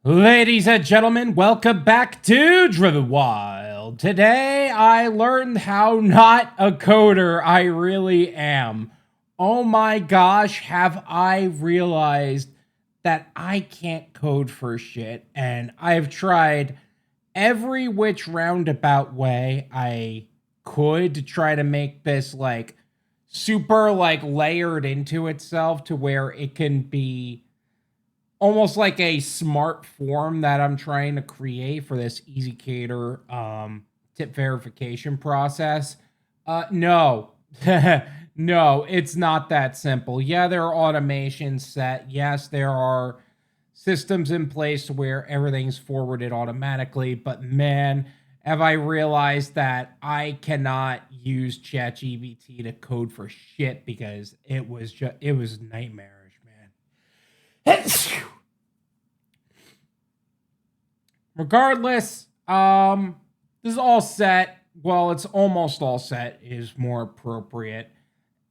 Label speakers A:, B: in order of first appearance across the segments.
A: Ladies and gentlemen, welcome back to Driven Wyld. Today, I learned how not a coder I really am. Oh my gosh, have I realized that I can't code for shit, and I've tried every which roundabout way I could to try to make this super layered into itself to where it can be almost like a smart form that I'm trying to create for this ezCater tip verification process. No, no, it's not that simple. Yeah, there are automations set. Yes, there are systems in place where everything's forwarded automatically. But man, have I realized that I cannot use ChatGPT to code for shit because it was nightmarish, man. Regardless, this is all set. Well, it's almost all set is more appropriate.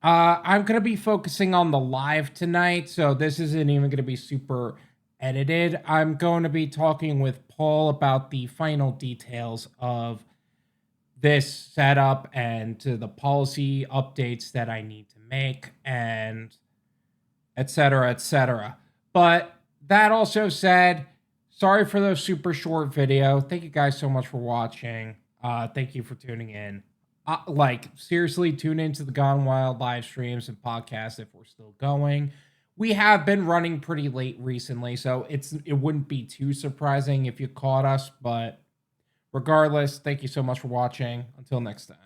A: I'm going to be focusing on the live tonight, so this isn't even going to be super edited. I'm going to be talking with Paul about the final details of this setup and to the policy updates that I need to make and et cetera, et cetera. But that also said, sorry for the super short video. Thank you guys so much for watching. Thank you for tuning in. Seriously, tune into the Gone Wild live streams and podcasts if we're still going. We have been running pretty late recently, so it wouldn't be too surprising if you caught us. But regardless, thank you so much for watching. Until next time.